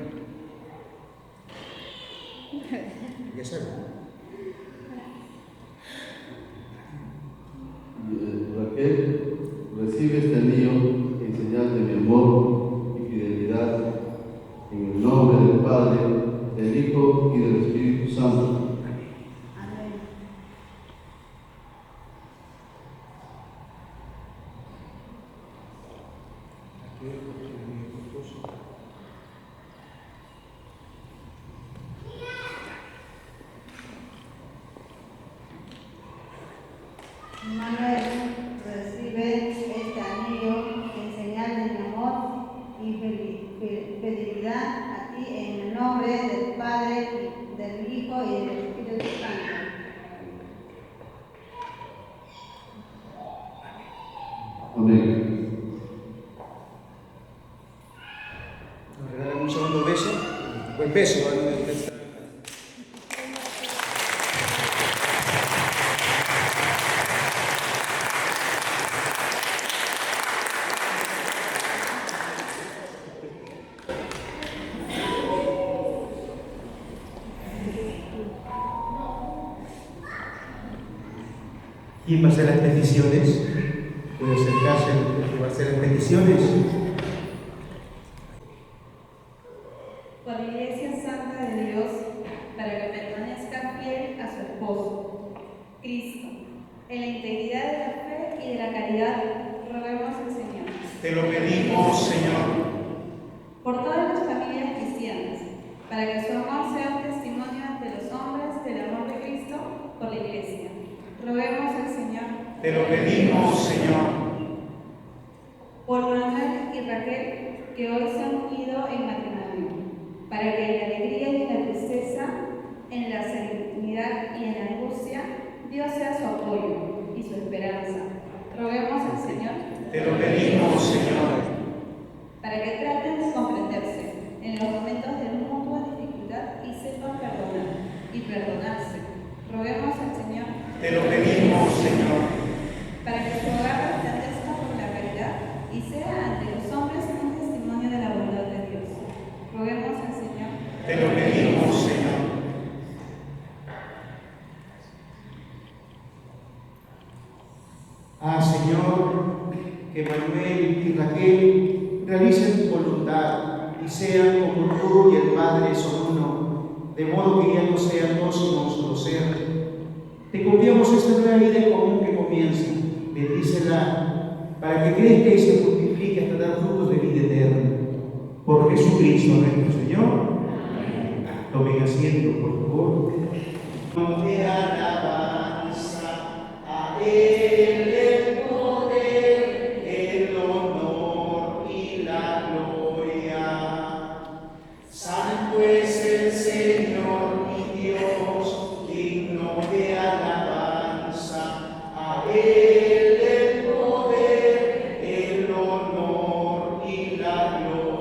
Ya sabes. Raquel, recibe este anillo en señal de mi amor y fidelidad, en el nombre del Padre, del Hijo y del Espíritu Santo. Manuel, recibe este anillo en señal de mi amor y fidelidad a ti en el nombre del Padre, del Hijo y del Espíritu Santo. Amén. Nos regalan un segundo beso. Buen beso. ¿Quién va a hacer las peticiones? Puede acercarse el que va a hacer las peticiones. Por la Iglesia Santa de Dios, para que permanezca fiel a su esposo, Cristo, en la integridad de la fe y de la caridad, roguemos al Señor. Te lo pedimos, Señor. Por todas las familias cristianas, para que su amor sea un testimonio ante los hombres del amor de Cristo por la Iglesia. Roguemos al Señor. Te lo pedimos, Señor. Por Manuel y Raquel, que hoy se han unido en matrimonio, para que en la alegría y en la tristeza, en la serenidad y en la angustia, Dios sea su apoyo y su esperanza. Roguemos al Señor. Te lo pedimos, Señor. Para que traten de comprenderse en los momentos de mutua dificultad y sepan perdonar y perdonarse. Roguemos al Señor. Te lo pedimos, Señor. Para que su hogar resplandezca por la caridad y sea ante los hombres un testimonio de la bondad de Dios. Roguemos al Señor. Te lo pedimos, Señor. Señor, que Manuel y Raquel realicen tu voluntad y sean como tú y el Padre son uno, de modo que ya no sean dos sino un solo ser. Te confiamos esta nueva vida en común que comienza. Bendícela para que crezca y se multiplique hasta dar frutos de vida eterna. Por Jesucristo nuestro Señor. Tomen asiento, por favor. De alabanza a Él el poder, el honor y la gloria. Santo es el Señor mi Dios, digno de alabanza a Él el poder, el honor y la gloria.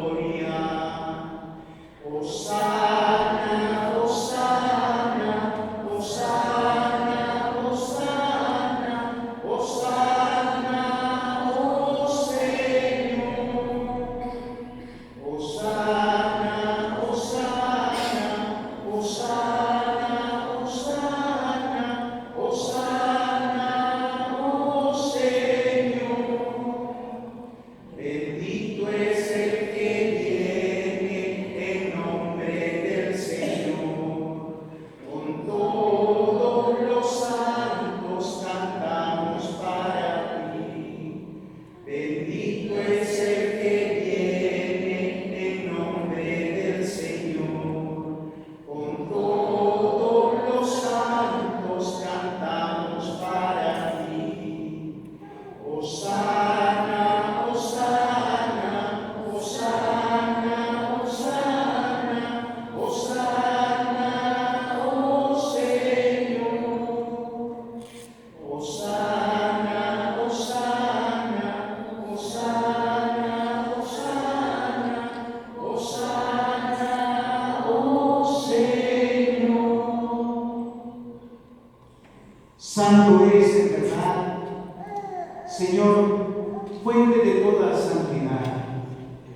fuente de toda santidad.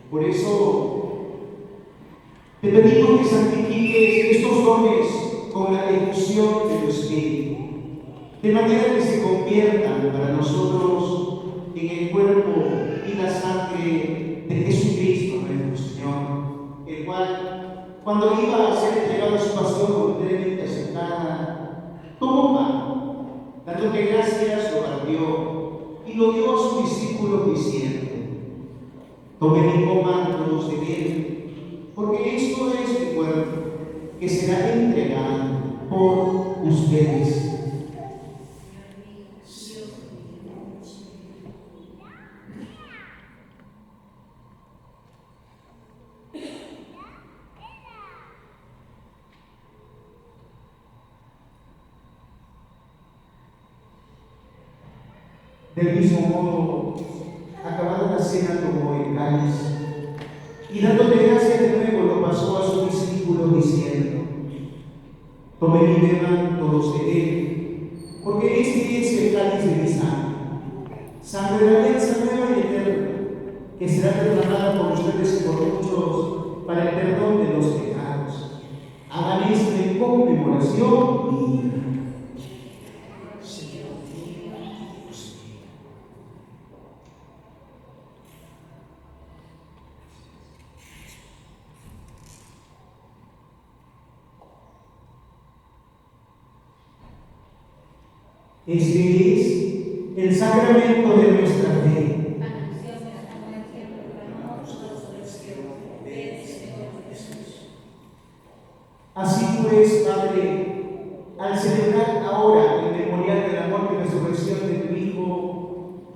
Por eso te pedimos que santifiques estos dones con la efusión de tu Espíritu, de manera que se conviertan para nosotros en el cuerpo y la sangre de Jesucristo nuestro Señor, el cual, cuando iba a ser entregado a su pasión voluntariamente aceptada, tomó pan, dándote gracias, lo partió y lo dio a sus discípulos diciendo: tomen y coman todos de él, porque esto es mi cuerpo, que será entregado por ustedes. Del mismo modo, acabada la cena, tomó el cáliz y dándole gracias de nuevo lo pasó a sus discípulos diciendo: tomen y beban todos de él, porque este es el cáliz de mi sangre, sangre de la alianza nueva y eterna, que será derramada por ustedes y por muchos para el perdón de los pecados. Hagan esto en conmemoración mía. Este es el sacramento de nuestra fe. Así pues, Padre, al celebrar ahora el memorial de la muerte y resurrección de tu Hijo,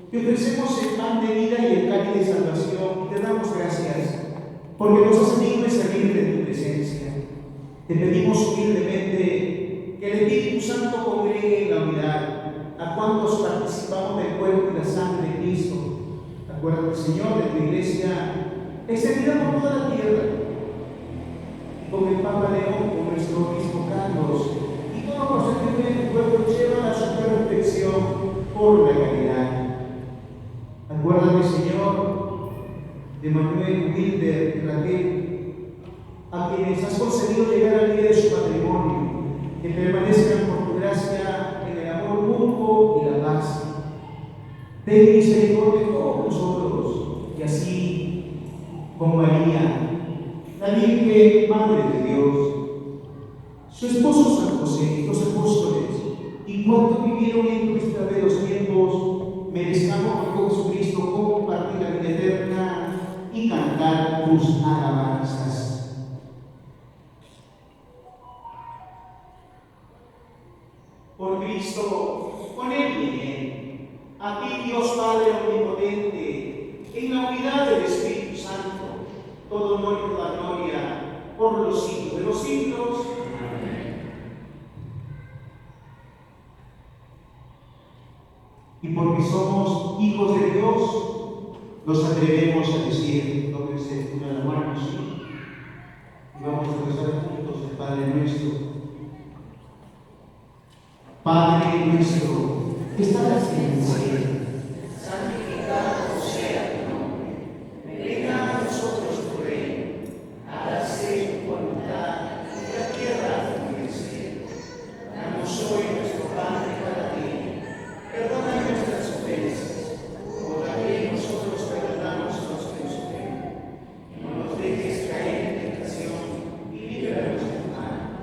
te ofrecemos el pan de vida y el cáliz de salvación y te damos gracias, porque nos hace dignos de salir de tu presencia. Te pedimos humildemente que el Espíritu Santo congregue en la unidad a cuantos participamos del cuerpo y la sangre de Cristo. Acuérdate, Señor, de tu iglesia extendida por toda la tierra, con el Papa León, con nuestro obispo Carlos, y todos los que en tu pueblo llevan a su perfección por la caridad. Acuérdate, Señor, de Manuel, Wilder y Raquel, a quienes has concedido llegar al día de su matrimonio, que permanezcan por tu gracia en el amor mutuo y la paz. Ten misericordia de todos nosotros, y así, con María, la Virgen Madre de Dios, su esposo San José, los apóstoles, y cuantos vivieron en tu verdaderos tiempos, merezcamos con Jesucristo compartir la vida eterna y cantar tus alabanzas. Por Cristo, con Él y en Él, a ti, Dios Padre omnipotente, en la unidad del Espíritu Santo, todo honor y toda gloria, por los siglos de los siglos. Amén. Y porque somos hijos de Dios, nos atrevemos a decir, tómense una de las manos, y vamos a rezar juntos el Padre Nuestro. Padre nuestro, que estás en el cielo, santificado sea tu nombre. Venga a nosotros tu reino. Hágase tu voluntad en la tierra como en el cielo. Danos hoy nuestro pan de cada día. Perdona nuestras ofensas, como también nosotros perdonamos a los que nos ofenden. No nos dejes caer en tentación y líbranos del mal.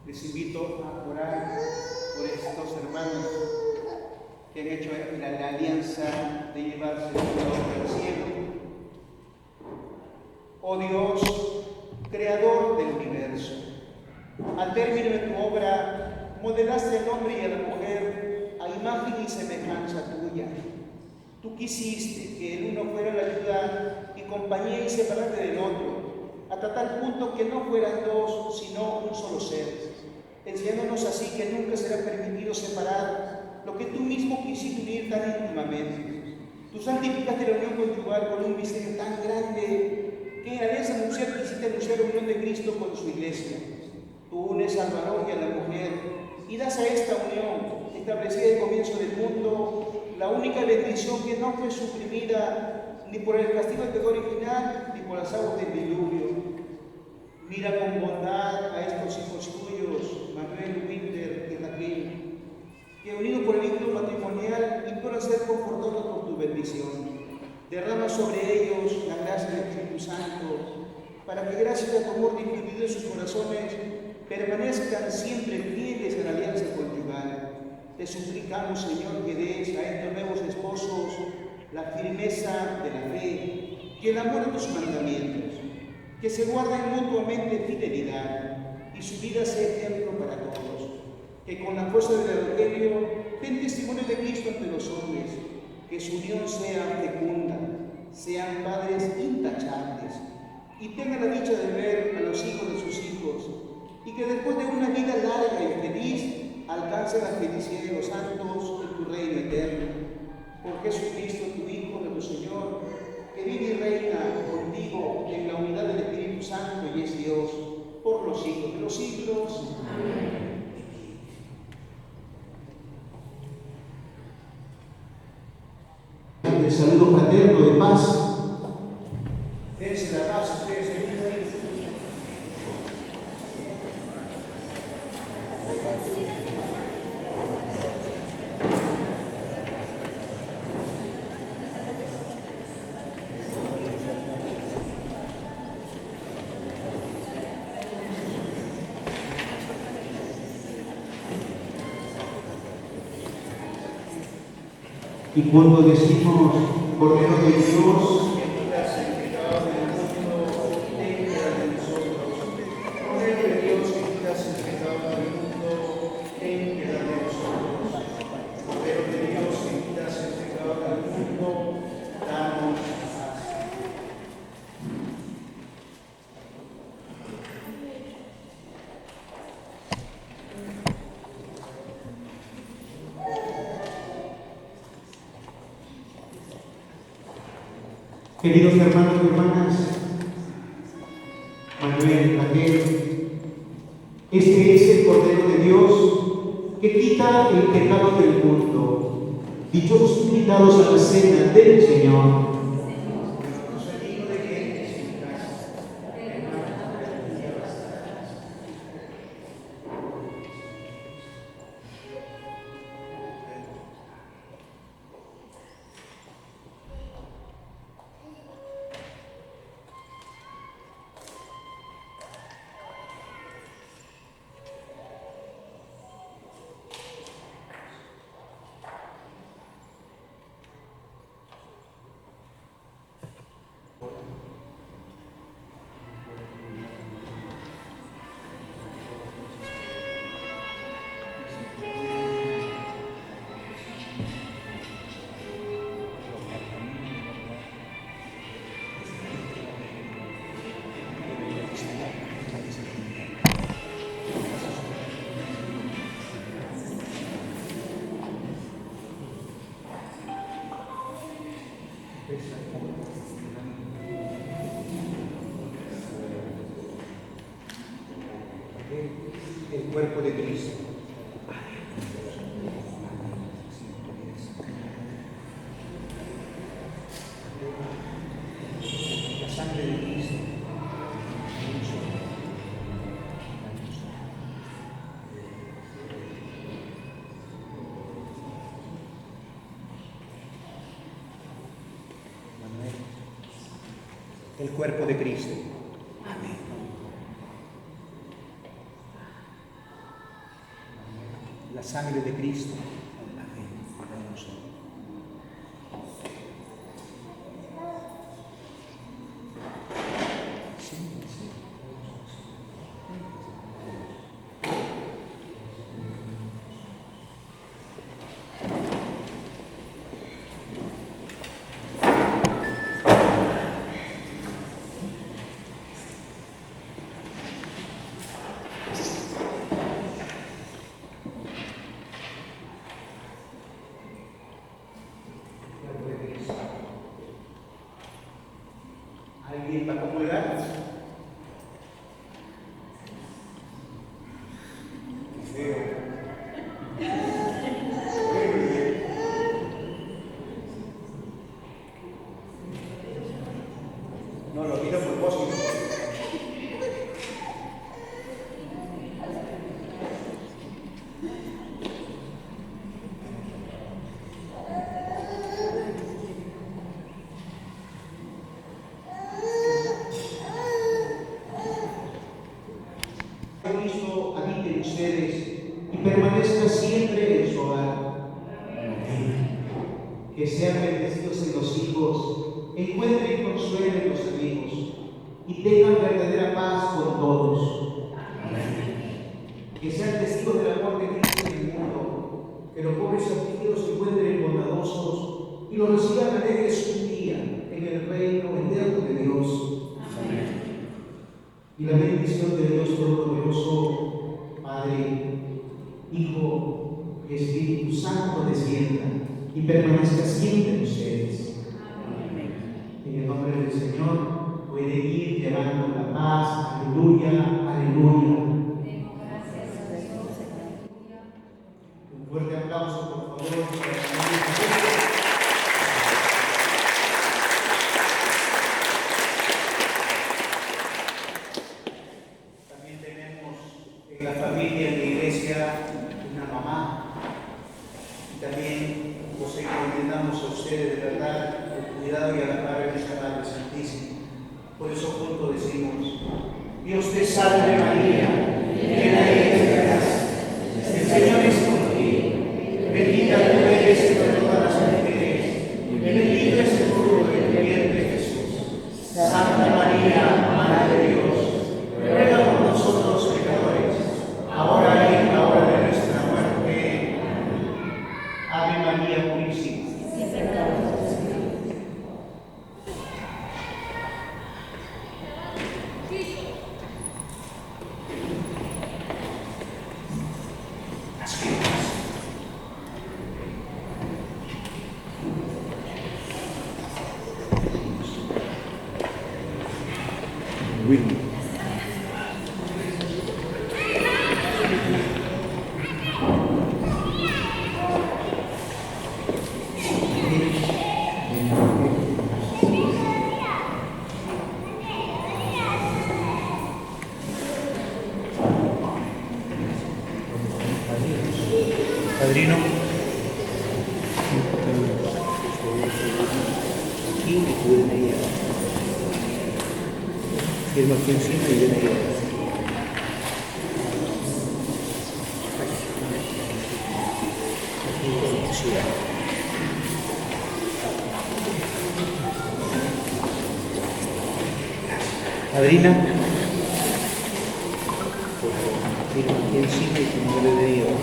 Les invito a orar por estos hermanos que han hecho la alianza de llevarse el Señor al cielo. Oh Dios, Creador del universo, al término de tu obra, modelaste al hombre y a la mujer a imagen y semejanza tuya. Tú quisiste que el uno fuera la ayuda y compañía inseparable del otro, hasta tal punto que no fueran dos, sino un solo ser, enseñándonos así que nunca será permitido separar lo que tú mismo quisiste unir tan íntimamente. Tú santificaste la unión conyugal con un misterio tan grande que en la alianza nupcial quisiste anunciar Cristo con su iglesia. Tú unes al varón y a la mujer y das a esta unión, establecida el comienzo del mundo, la única bendición que no fue suprimida ni por el castigo del pecado original ni por las aguas del diluvio. Mira con bondad a estos hijos tuyos, Manuel, Winter y Raquel, que unidos por el vínculo matrimonial imploran ser confortados por tu bendición. Derrama sobre ellos la gracia del Espíritu Santo, para que gracias a tu amor difundido en sus corazones permanezcan siempre fieles a la alianza conyugal. Te suplicamos, Señor, que des a estos nuevos esposos la firmeza de la fe y el amor a tus mandamientos, que se guarden mutuamente fidelidad y su vida sea ejemplo para todos, que con la fuerza del Evangelio den testimonio de Cristo ante los hombres, que su unión sea fecunda, sean padres intachables y tengan la dicha de ver a los hijos de sus hijos, y que después de una vida larga y feliz alcancen la felicidad de los santos en tu reino eterno. Por Jesucristo, tu Hijo, nuestro Señor, que vive y reina contigo en la unidad del Espíritu Santo y es Dios por los siglos de los siglos. Amén. El saludo fraterno de paz. Dense la paz, ustedes en y cuando decimos Cordero de Dios, que quitas el pecado del mundo, ten piedad de nosotros. Cordero de Dios, que quitas el pecado del mundo, ten piedad de nosotros. Cordero de Dios, que quitas el pecado del mundo, danos paz. Queridos hermanos y hermanas, Manuel, Raquel, este es el Cordero de Dios que quita el pecado del mundo. Dichosos invitados a la cena del Señor. El cuerpo de Cristo. La sangre de Cristo. El cuerpo de Cristo. Amén. La sangre de Cristo. Amén. Cristo habite en ustedes y permanezca siempre en su hogar. Que sean bendecidos en los hijos, encuentren consuelo en los amigos y tengan verdadera paz con todos. Que sean testigos del amor de Cristo en el mundo, que los pobres afligidos se encuentren bondadosos y los reciban alegres un día en el reino eterno de Dios. Y la bendición de Dios Todopoderoso, Padre, Hijo y Espíritu Santo descienda y permanezca siempre en ustedes. En el nombre del Señor puede ir llevando la paz. Aleluya, aleluya. Un fuerte aplauso, por favor. También tenemos en la familia, en la iglesia, una mamá. Y también los encomendamos a ustedes de verdad el cuidado y a la Padre de nuestra Madre Santísima. Por eso juntos decimos: Dios te salve María, llena eres de gracia, el Señor es contigo, bendita tú eres entre todas las mujeres, y bendito es el fruto de tu vientre Jesús. Santa María, Madre de Dios, ruega por nosotros pecadores, ahora y en la hora de nuestra muerte. Ave María Purísima. Padrino. Aquí y tú ven ahí. Firma aquí encima y ven ahí. Padrina. Firma aquí encima y tu nombre de Dios.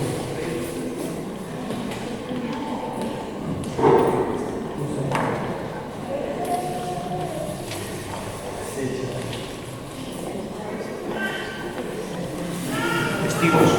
Testigos.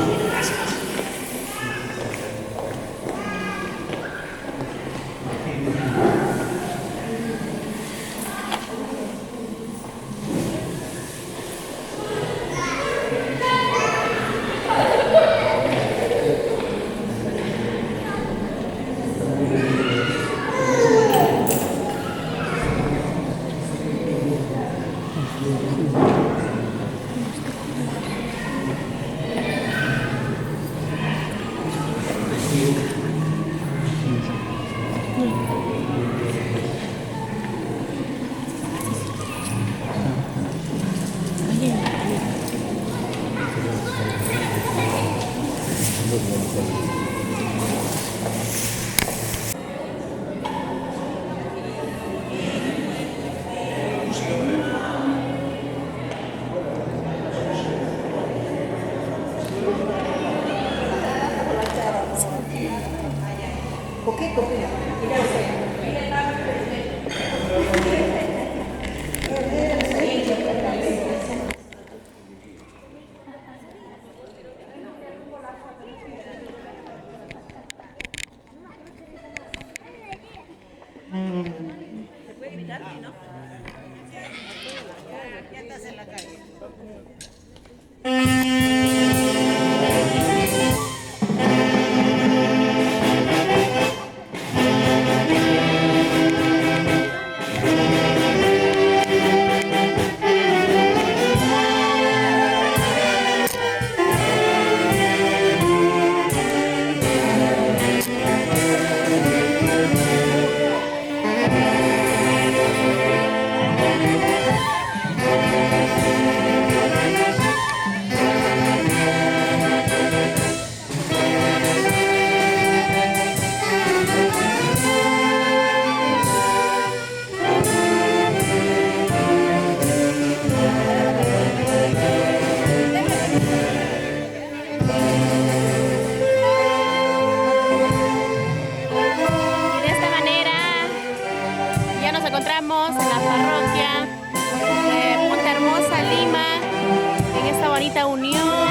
bonita unión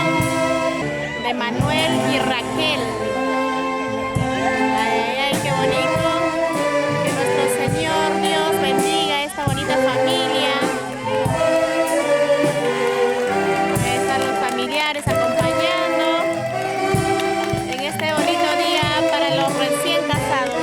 de Manuel y Raquel. Ay, ay, ay, qué bonito. Que nuestro Señor Dios bendiga esta bonita familia. Están los familiares acompañando en este bonito día para los recién casados.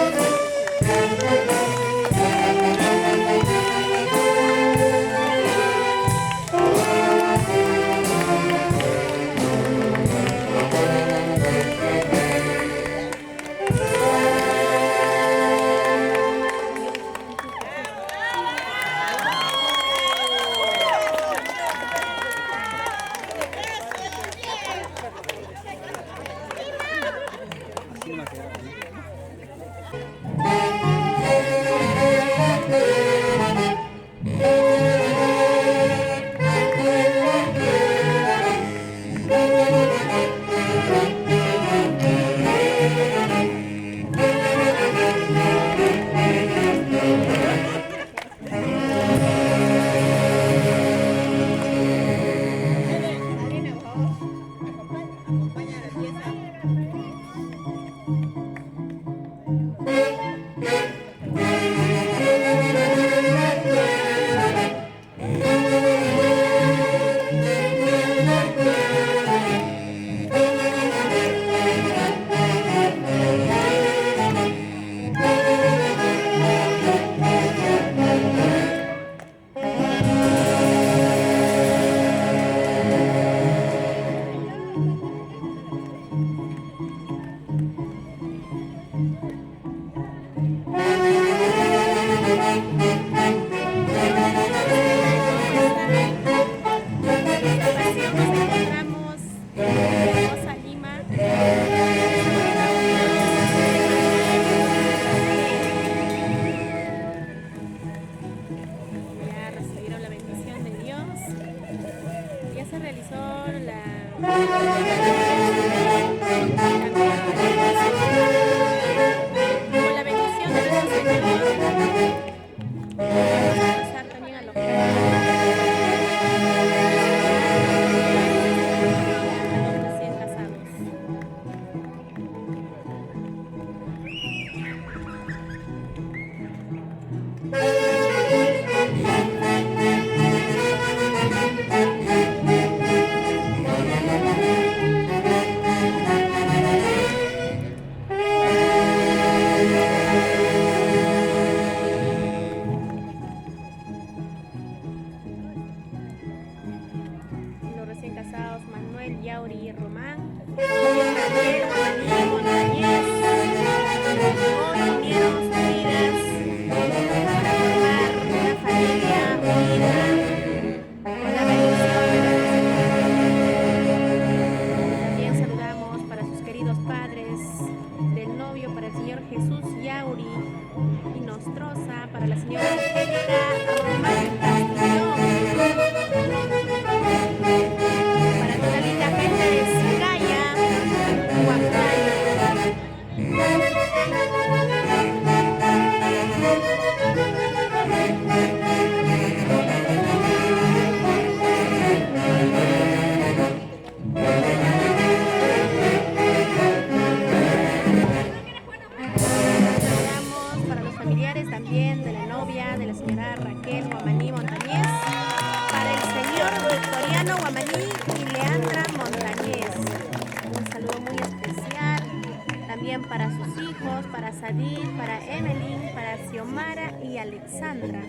Para sus hijos, para Sadid, para Evelyn, para Xiomara y Alexandra.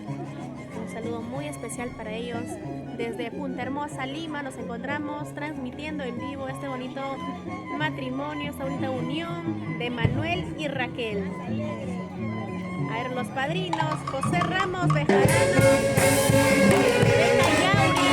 Un saludo muy especial para ellos. Desde Punta Hermosa, Lima, nos encontramos transmitiendo en vivo este bonito matrimonio, esta bonita unión de Manuel y Raquel. A ver, los padrinos, José Ramos Bejarano, Rebeca Yauri.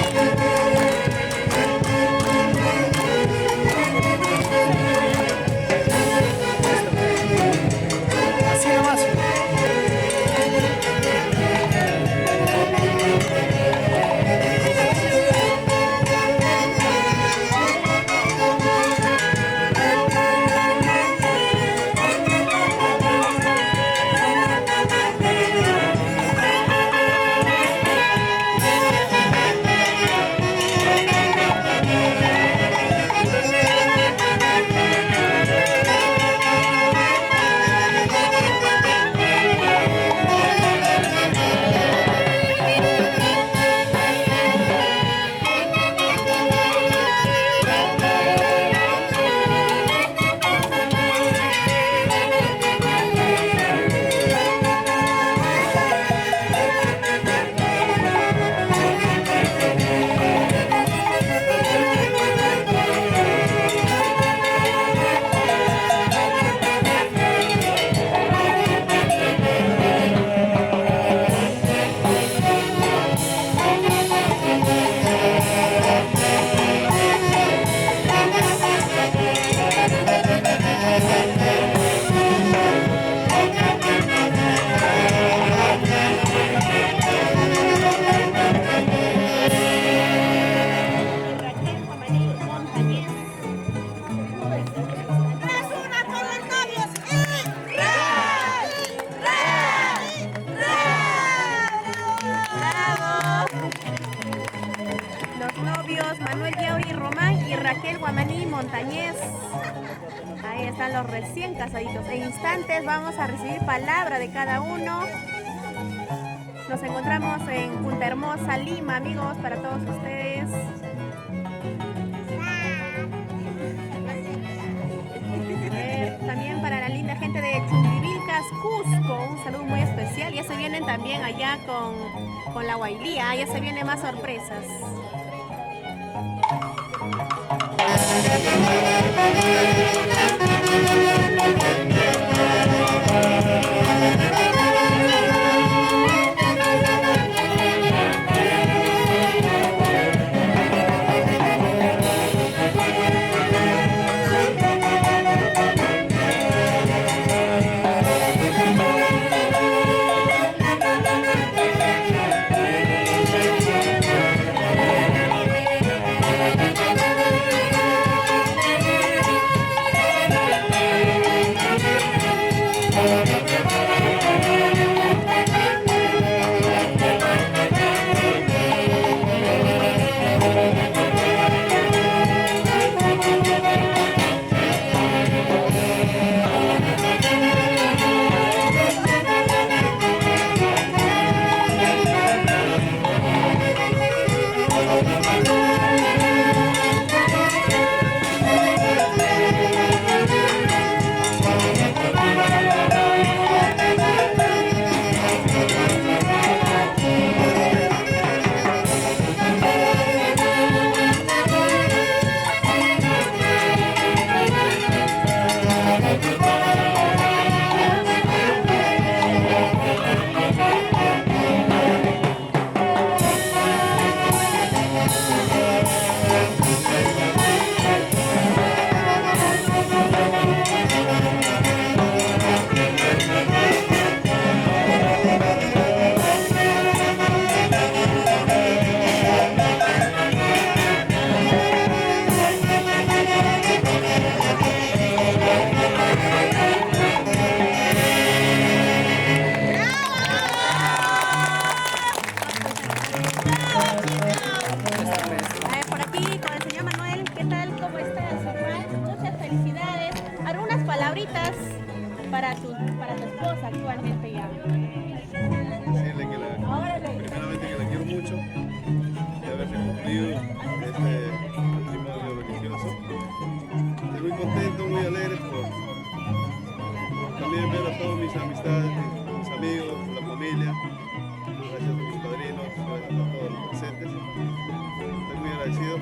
Rafael Yauri Román y Raquel Guamaní Montañez. Ahí están los recién casaditos. En instantes vamos a recibir palabra de cada uno. Nos encontramos en Punta Hermosa, Lima, amigos, para todos ustedes. También para la linda gente de Chumbivilcas, Cusco, un saludo muy especial. Ya se vienen también allá con la Guailía, ya se vienen más sorpresas. Para tu esposa actualmente ya. Decirle que primeramente que la quiero mucho, de haberse cumplido este matrimonio religioso. Estoy muy contento, muy alegre por también ver a todas mis amistades, mis amigos, la familia, gracias a mis padrinos, gracias a todos los presentes. Estoy muy agradecido.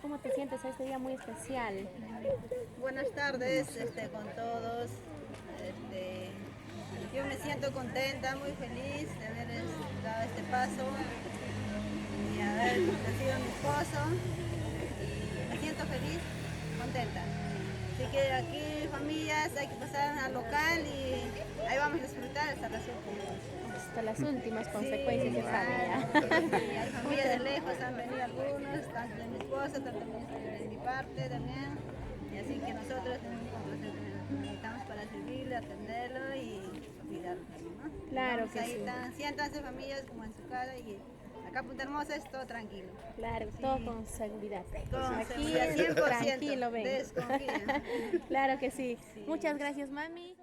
¿Cómo te sientes este día muy especial? Buenas tardes con todos. Yo me siento contenta, muy feliz de haber dado este paso y haber conocido a mi esposo. Y me siento que aquí familias hay que pasar al local y ahí vamos a disfrutar hasta las últimas. Hasta las últimas consecuencias de familia. Sí, hay familias de lejos, han venido algunos, tanto de mi esposa, tanto de mi parte también. Y así que nosotros necesitamos para servirle, atenderlo y cuidarlo, ¿no? Claro Vamos que ahí sí. siéntanse familias como en su casa y acá Punta Hermosa es todo tranquilo. Claro, Sí. todo con seguridad. Con Aquí seguridad, es 100%, tranquilo, ven. desconfía. Claro que sí. Sí. Muchas gracias, mami.